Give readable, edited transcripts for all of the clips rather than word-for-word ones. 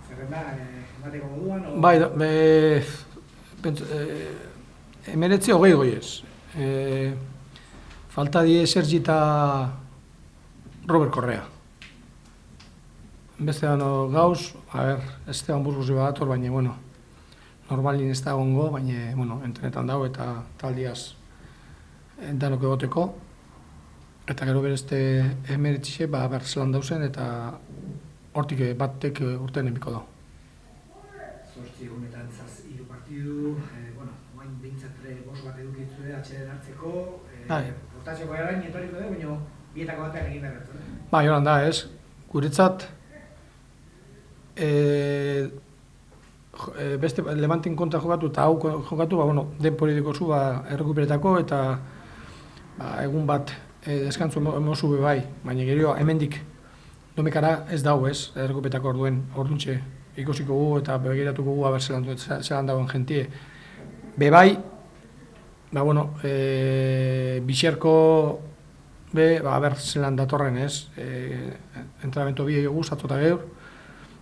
Zerrenda, emateko moduan? Bai, 19-20 ez. Falta die Sergi eta Robert Correa. Beste dano gauz, Esteban Burgos badator, baina, bueno, normalin ez da gongo, baina, bueno, entrenetan dago eta taldiaz danok egoteko. Eta gero berezte emeretxe, zelan dauzen, eta hortik batek urtean emiko da. 8 egunetan 3 partidu, oain bintzat 5 bat edukitzue atxeden hartzeko, rotazioko erain etoriko da, baina bietako batean egin berretzen. Bai, horan da, ez. Guretzat, beste Levanten kontra jokatu eta hau jokatu, denpori dikozu errekuperetako eta egun bat deskantzu emozu bai, baina gero hemendik domekara ez dago ez, errekupetako orduntxe ikusiko gu eta begiratuko gu zelan dagoen jentie. Bai, Bixerko zelan datorren ez, entrenamento bi egu zatzota geur,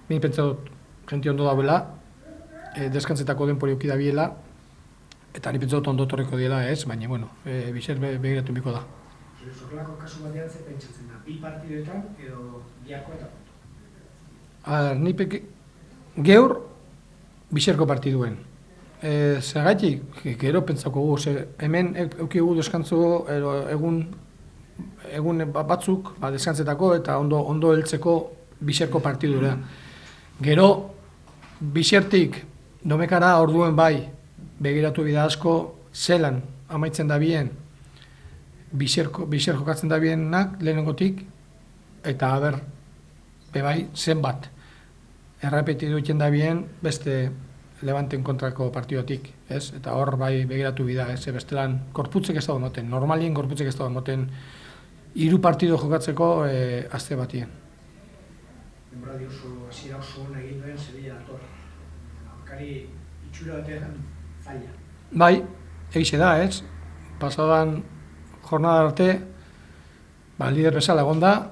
ni pentsatut jenti ondo dauela, deskantzetako denpori okida biela, eta ni pentsatut ondo torriko diela ez, baina, Bixer begiratu biko da. Zorlako kasu batean ze pentsatzen da, 2 partiduetan edo biako eta kontu? Geur, Bixerko partiduen. Zergatik, gero pentsako gu, hemen eukigu deskantzo egun batzuk deskantzetako eta ondo heltzeko Bixerko partidura. Gero, Bixertik domekara orduen bai begiratu bida asko zelan amaitzen da bien Bixer jokatzen da bienak lehenengotik eta bebai zenbat errepetidu egiten da bien beste Levanten kontrako partidotik, ez? Eta hor bai begiratu bida, ez? Bestelan korputzek ez dago moten, normalien korputzek ez dago moten 3 partido jokatzeko aste batien. Denboraldi hasiera oso hona egin duen Sevilla dator. Aurkari itxura batean zaila. Bai, egize da, ez? Pasadan jornada arte, lider bezala egon da,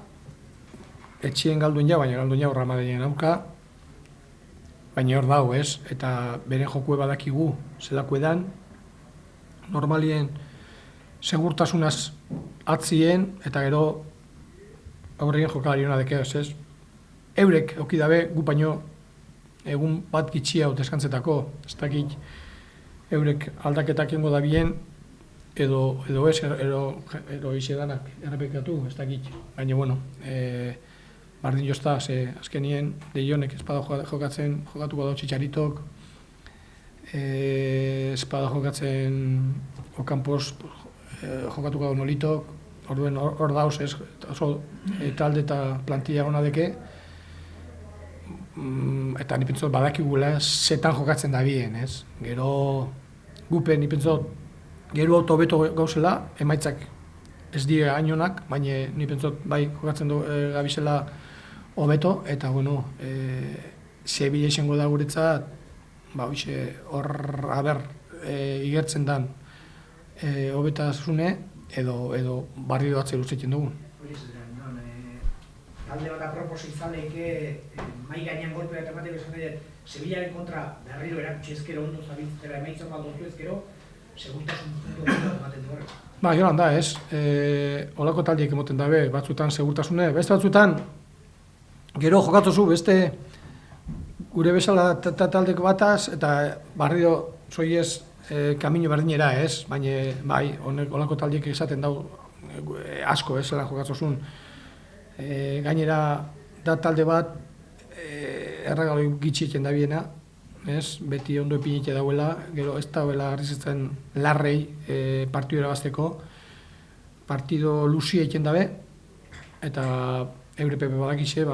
etxien galduen ja, baina galduen ja horramadeien auka, baina hor dago, ez? Eta bere jokue badakigu zelako edan, normalien segurtasunaz atzien, eta gero aurrien jokalari hona dekeo, ez? Eurek aukidabe gu baino egun bat gitxia deskantzetako, ez dakit eurek aldaketak ingo da bien, edo ez, edo izedanak errepekatu, ez dakit. Baina, bardin jozta, azkenien Deionek espada jokatuko da Txitxaritok, espada jokatzen Ocampos jokatuko da Nolitok, orduen hor dauz, oso talde eta plantilla gona deke, eta nipentzot badakigula zetan jokatzen da bien, ez? Gero gupen nipentzot gero autobeto gauzela, emaitzak ez die hainonak, baina nipentzot bai jokatzen gabizela hobeto, eta Sevilla izango da guretzat, hor igertzen dan hobetasune edo barri doatze luzetzen dugun. Talde bat apropos izaleike mai gainean golpea eta bateko esan dut, Sevillaren kontra berriro erakutsi ezkero ondo zabiltzera emaitzan baldotu ezkero, segurtasun puntu ematen du horrek. Joran da, ez. Olako taldiek emoten dabe, batzutan segurtasune, beste batzutan, gero jokatzu beste gure bezala taldeko bataz, eta barriro zoiez kamino berdinera, ez. Baina, bai, olako taldiek esaten dau asko, ez, zelan jokatzuzun. Gainera, da talde bat, erregalo gitxieten da biena, ez, beti ondo epinite dauela, gero ez dauela arrizetzen larrei partidu erabazteko, partido luzi egiten dabe, eta eure pepe badakize,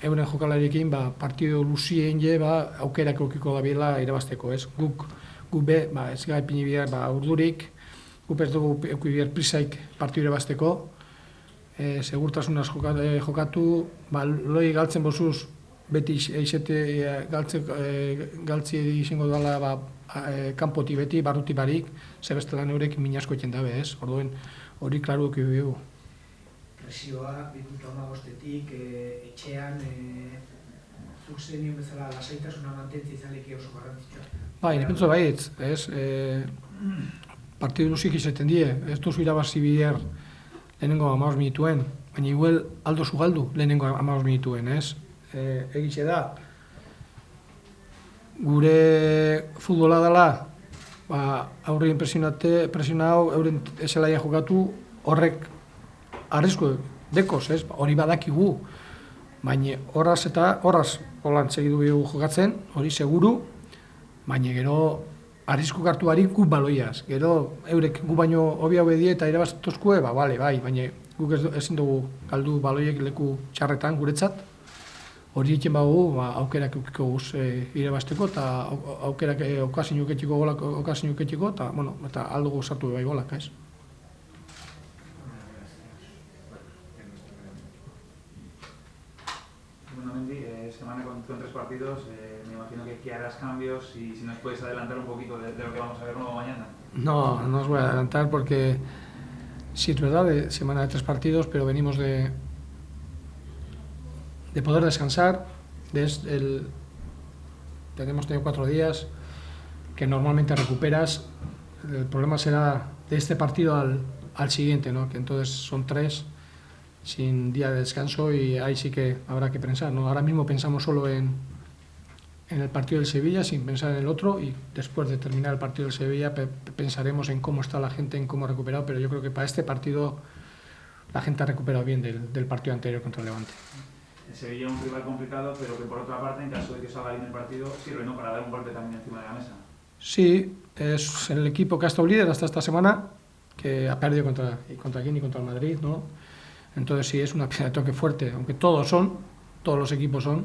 euren jokalariekin partido luzi egin aukerak eukiko da biela irabazteko, ez, guk be, ez gai epini bihar urdurik, guk ez dugu euki bihar prisaik partidu irabazteko, segurtasunaz jokatu, loi galtzen bozuz, beti eixete galtzi izango dela kanpoti beti, barruti barik, zebestelan eurek minasko egiten dabe, ez? Orduen hori klaru eki dugu. Presioa, 2,5 etxean, zuk zenien bezala lasaitasuna mantentzi izaleki oso garrantzitsua. Bai, nipentzu baietz, ez? Partidu luzik izaten die, ez duzu irabazi bider lehenengo 15 minutuen, baina igual aldo zugaldu lehenengo 15 minutuen, ez? Egitxe da, gure futbola dela, aurrien presiona hau, euren eselaia jokatu, horrek arrisku dekoz, ez? Hori badakigu, baina horraz holan segidu bihu jokatzen, hori seguru, baina gero arrisku hartu barik gu baloiaz. Gero eurek gu baino hobi die eta irabaztozkue, bale, bai, baina guk ezin dugu galdu baloiek leku txarretan guretzat. Hori egiten bagu aukerak eukiko guz irabazteko eta aukerak okazin uketxiko eta aldugu sartu bai golak, ez? Bueno, Mendy, semana con 3 partidos, me imagino que harás cambios y si nos puedes adelantar un poquito de lo que vamos a ver nuevo mañana. No os voy a adelantar porque sí es verdad, de semana de 3 partidos, pero venimos de poder descansar. Hemos tenido 4 días que normalmente recuperas. El problema será de este partido al siguiente, ¿no? Que entonces son 3 sin día de descanso y ahí sí que habrá que pensar, ¿no? Ahora mismo pensamos solo en el partido del Sevilla sin pensar en el otro y después de terminar el partido del Sevilla pensaremos en cómo está la gente, en cómo ha recuperado, pero yo creo que para este partido la gente ha recuperado bien del partido anterior contra el Levante. El Sevilla es un rival complicado, pero que por otra parte, en caso de que salga bien el partido, sirve, ¿no?, para dar un golpe también encima de la mesa. Sí, es el equipo que ha estado líder hasta esta semana, que ha perdido contra quién y contra el Madrid, ¿no? Entonces sí, es una piedra de toque fuerte, aunque todos los equipos son.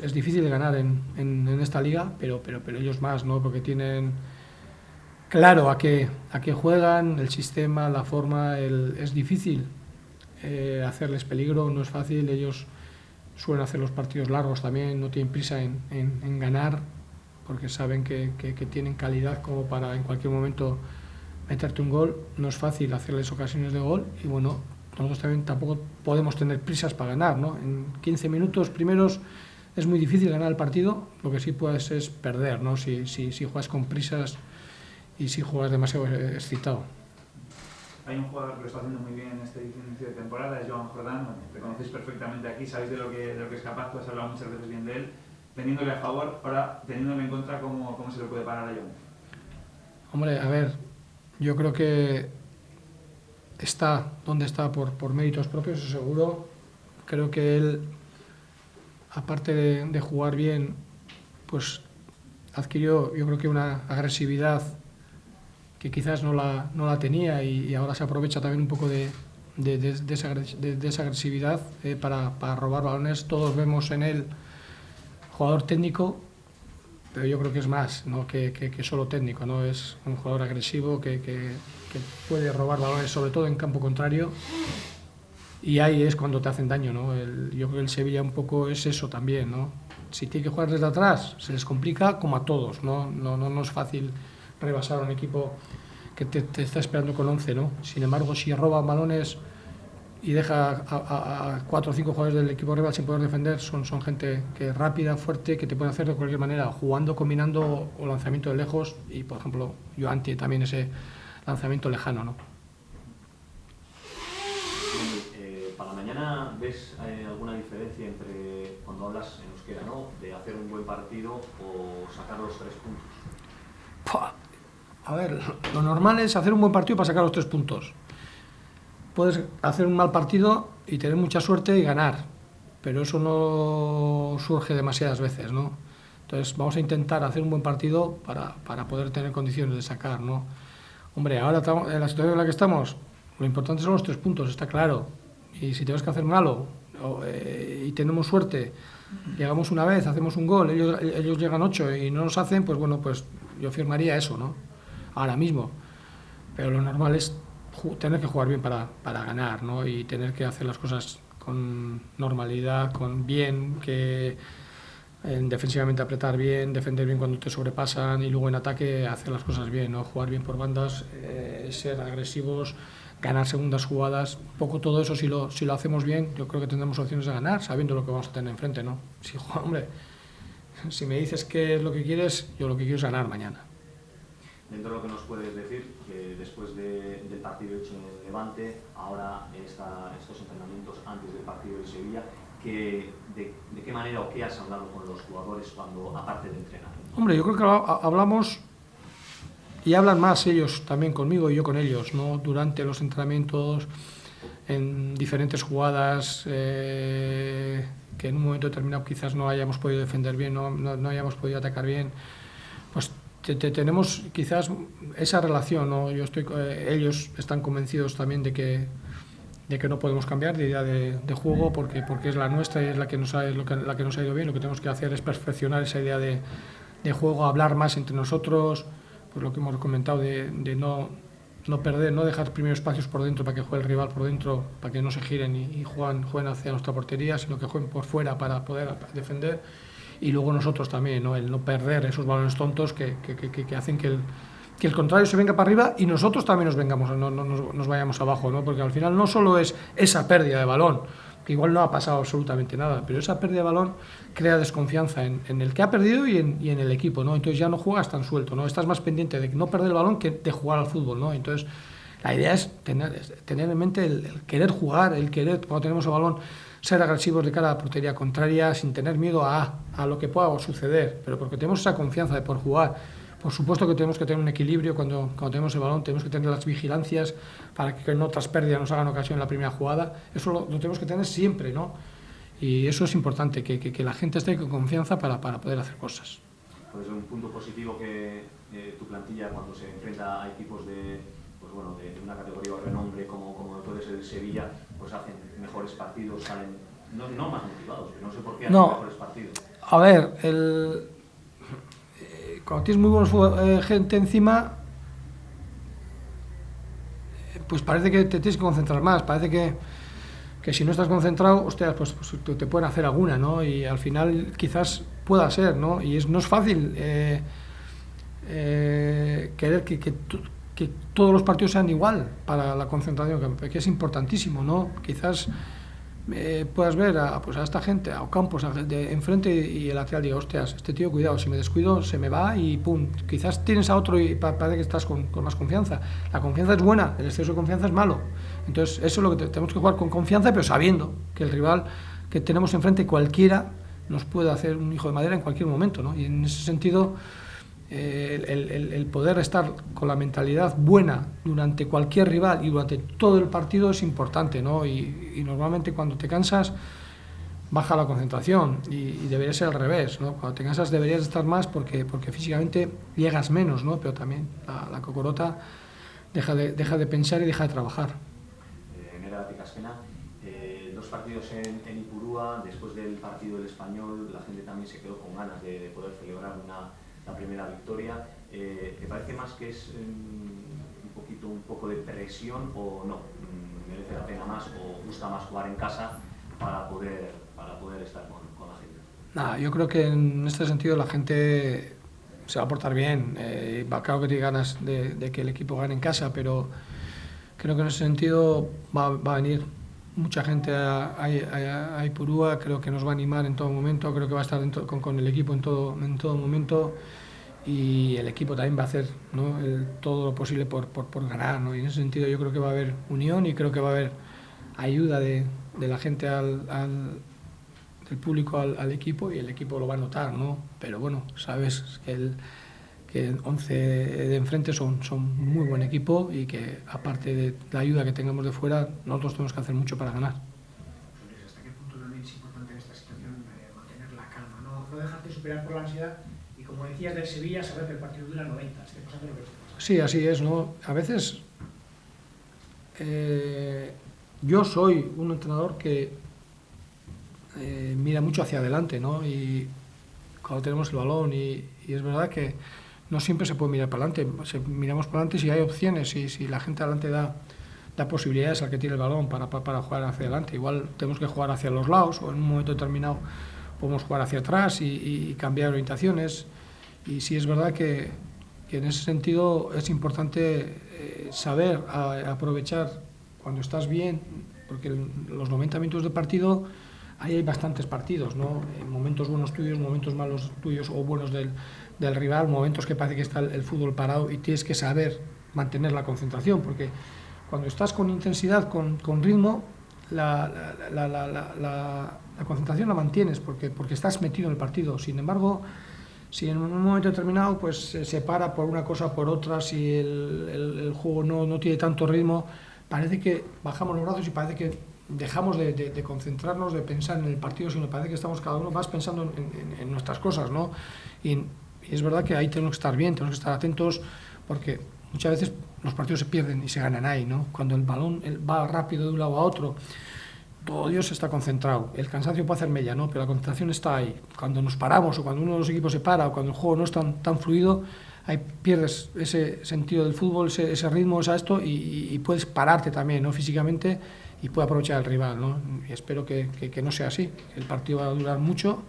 Es difícil de ganar en esta liga, pero ellos más, ¿no? Porque tienen claro a qué juegan, el sistema, la forma, es difícil hacerles peligro, no es fácil. Ellos suelen hacer los partidos largos también, no tienen prisa en ganar, porque saben que tienen calidad como para en cualquier momento meterte un gol. No es fácil hacerles ocasiones de gol y bueno, nosotros también tampoco podemos tener prisas para ganar, ¿no? En 15 minutos primeros es muy difícil ganar el partido, lo que sí puedes es perder, ¿no? Si juegas con prisas y si juegas demasiado excitado. Hay un jugador que lo está haciendo muy bien en este inicio de temporada, es Joan Jordán. Te conocéis perfectamente aquí, sabéis de lo que es capaz, tú has hablado muchas veces bien de él. Teniéndole a favor, ahora teniéndole en contra, ¿cómo se le puede parar a Joan? Hombre, a ver, yo creo que está donde está por méritos propios, eso seguro. Creo que él, aparte de jugar bien, pues adquirió, yo creo que una agresividad que quizás no la tenía y ahora se aprovecha también un poco de esa agresividad para robar balones. Todos vemos en él jugador técnico, pero yo creo que es más, ¿no? que solo técnico, ¿no? Es un jugador agresivo que puede robar balones, sobre todo en campo contrario, y ahí es cuando te hacen daño, ¿no? Yo creo que el Sevilla un poco es eso también, ¿no? Si tiene que jugar desde atrás, se les complica como a todos, ¿no? No es fácil rebasar a un equipo que te está esperando con 11, ¿no? Sin embargo, si roban balones y deja a 4 o 5 jugadores del equipo rival sin poder defender, son gente que es rápida, fuerte, que te puede hacer de cualquier manera, jugando, combinando o lanzamiento de lejos y, por ejemplo, Joan tiene también ese lanzamiento lejano, ¿no? Para mañana, ¿ves alguna diferencia entre cuando hablas en euskera, ¿no?, de hacer un buen partido o sacar los 3 puntos? A ver, lo normal es hacer un buen partido para sacar los 3 puntos. Puedes hacer un mal partido y tener mucha suerte y ganar, pero eso no surge demasiadas veces, ¿no? Entonces vamos a intentar hacer un buen partido para poder tener condiciones de sacar, ¿no? Hombre, ahora en la situación en la que estamos, lo importante son los 3 puntos, está claro. Y si tenemos que hacer malo y tenemos suerte, llegamos una vez, hacemos un gol, ellos llegan 8 y no nos hacen, pues bueno, pues yo firmaría eso, ¿no? Ahora mismo. Pero lo normal es tener que jugar bien para ganar, ¿no? Y tener que hacer las cosas con normalidad, con bien, que defensivamente apretar bien, defender bien cuando te sobrepasan y luego en ataque hacer las cosas bien, ¿no? Jugar bien por bandas, ser agresivos, ganar segundas jugadas, un poco todo eso, si lo hacemos bien, yo creo que tendremos opciones de ganar, sabiendo lo que vamos a tener enfrente, ¿no? Si, hombre, si me dices qué es lo que quieres, yo lo que quiero es ganar mañana. Dentro de lo que nos puedes decir, que después del partido hecho en el Levante, ahora estos entrenamientos antes del partido de Sevilla, ¿de qué manera o qué has hablado con los jugadores cuando, aparte de entrenar? Hombre, yo creo que hablamos y hablan más ellos también conmigo y yo con ellos, ¿no? Durante los entrenamientos, en diferentes jugadas que en un momento determinado quizás no hayamos podido defender bien, no hayamos podido atacar bien, pues tenemos quizás esa relación, ¿no? Ellos están convencidos también de que no podemos cambiar de idea de juego porque es la nuestra y es la que nos ha ido bien. Lo que tenemos que hacer es perfeccionar esa idea de juego, hablar más entre nosotros, pues lo que hemos comentado de no perder, no dejar primeros espacios por dentro para que juegue el rival por dentro, para que no se giren y jueguen hacia nuestra portería, sino que jueguen por fuera para poder defender. Y luego nosotros también, ¿no? El no perder esos balones tontos que hacen que el contrario se venga para arriba y nosotros también nos vayamos abajo, ¿no? Porque al final no solo es esa pérdida de balón, que igual no ha pasado absolutamente nada, pero esa pérdida de balón crea desconfianza en el que ha perdido y en el equipo, ¿no? Entonces ya no juegas tan suelto, ¿no? Estás más pendiente de no perder el balón que de jugar al fútbol, ¿no? Entonces la idea es tener en mente el querer jugar, el querer, cuando tenemos el balón, ser agresivos de cara a la portería contraria sin tener miedo a lo que pueda suceder, pero porque tenemos esa confianza de por jugar. Por supuesto que tenemos que tener un equilibrio cuando tenemos el balón, tenemos que tener las vigilancias para que en otras pérdidas nos hagan ocasión en la primera jugada. Eso lo tenemos que tener siempre, ¿no? Y eso es importante, que la gente esté con confianza para poder hacer cosas. Pues un punto positivo que tu plantilla cuando se enfrenta a equipos de una categoría de renombre como puede ser el Sevilla, pues hacen mejores partidos, salen no más motivados, que no sé por qué hacen mejores partidos. A ver, cuando tienes muy buena gente encima, pues parece que te tienes que concentrar más, parece que si no estás concentrado, hostias, pues te pueden hacer alguna, ¿no? Y al final quizás pueda ser, ¿no? Y no es fácil querer que todos los partidos sean igual para la concentración, que es importantísimo, ¿no? Quizás puedas ver a esta gente, a Ocampos de enfrente y el lateral diga, hostias, este tío, cuidado, si me descuido se me va y pum. Quizás tienes a otro y parece que estás con más confianza. La confianza es buena, el exceso de confianza es malo. Entonces eso es lo que tenemos que jugar con confianza, pero sabiendo que el rival que tenemos enfrente, cualquiera, nos puede hacer un hijo de madera en cualquier momento, ¿no? Y en ese sentido, el poder estar con la mentalidad buena durante cualquier rival y durante todo el partido es importante, ¿no? Y normalmente cuando te cansas baja la concentración y debería ser al revés, ¿no? Cuando te cansas deberías estar más porque físicamente llegas menos, ¿no? Pero también la cocorota deja de pensar y deja de trabajar. Nera Picasquena, 2 partidos en Ipurúa, después del partido del Español la gente también se quedó con ganas de poder celebrar la primera victoria. ¿Te parece más que es un poco de presión o no? ¿Merece la pena más o gusta más jugar en casa para poder estar con la gente? Nada, yo creo que en este sentido la gente se va a portar bien. Claro que tiene ganas de que el equipo gane en casa, pero creo que en ese sentido va a venir mucha gente a Ipurúa, creo que nos va a animar en todo momento, creo que va a estar con el equipo en todo momento y el equipo también va a hacer, ¿no? todo lo posible por ganar, ¿no? Y en ese sentido yo creo que va a haber unión y creo que va a haber ayuda de la gente del público al equipo y el equipo lo va a notar, ¿no? Pero bueno, sabes que el 11 de enfrente son muy buen equipo y que aparte de la ayuda que tengamos de fuera, nosotros tenemos que hacer mucho para ganar. ¿Hasta qué punto también es importante en esta situación mantener la calma, no dejarte superar por la ansiedad y, como decías del Sevilla, saber que el partido dura 90, esté pasando lo que esté pasando? Sí, así es, ¿no? A veces yo soy un entrenador que mira mucho hacia adelante, ¿no? Y cuando tenemos el balón y es verdad que no siempre se puede mirar para adelante. Miramos para adelante si hay opciones, si la gente adelante da posibilidades al que tiene el balón para jugar hacia adelante. Igual tenemos que jugar hacia los lados o en un momento determinado podemos jugar hacia atrás y cambiar orientaciones. Y sí es verdad que en ese sentido es importante saber aprovechar cuando estás bien, porque los 90 minutos de partido, ahí hay bastantes partidos, ¿no? Momentos buenos tuyos, momentos malos tuyos o buenos del rival, momentos que parece que está el fútbol parado y tienes que saber mantener la concentración, porque cuando estás con intensidad, con ritmo, la concentración la mantienes porque estás metido en el partido. Sin embargo, si en un momento determinado pues se para por una cosa o por otra, si el juego no tiene tanto ritmo, parece que bajamos los brazos y parece que dejamos de concentrarnos, de pensar en el partido, sino parece que estamos cada uno más pensando en nuestras cosas, ¿no? Y es verdad que ahí tenemos que estar bien, tenemos que estar atentos, porque muchas veces los partidos se pierden y se ganan ahí, ¿no? Cuando el balón va rápido de un lado a otro, todo Dios está concentrado. El cansancio puede hacer mella, ¿no? Pero la concentración está ahí. Cuando nos paramos o cuando uno de los equipos se para o cuando el juego no es tan fluido, ahí pierdes ese sentido del fútbol, ese ritmo, y puedes pararte también, ¿no? Físicamente, y puede aprovechar el rival, ¿no? Y espero que no sea así, que el partido va a durar mucho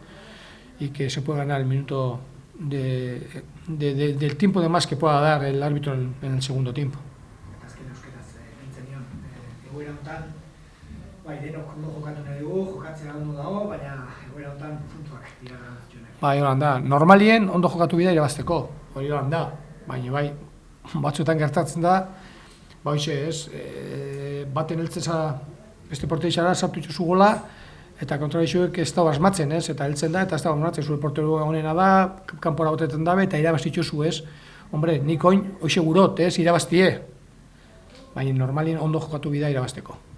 y que se pueda ganar el minuto del tiempo de más que pueda dar el árbitro en el segundo tiempo. Denok jokatu nahi dugu, jokatzea ondo dago, baina egoera honetan puntuak dira garrantzitsuenak. Bai, holan da. Normalien ondo jokatu bida irabazteko, hori holan da. Baina bai, batzuetan gertatzen da, baten heltzeza beste porterizara sartu itxuzu gola, eta kontrarizuek ez da asmatzen, eta heltzen da, eta ez da asmatzen, zure porteru honena da, kanpora botetzen dabe, eta irabaztitxuzu, Hombre, nik oin, hoxe gurot, irabaztie. Baina normalien ondo jokatu bida irabazteko.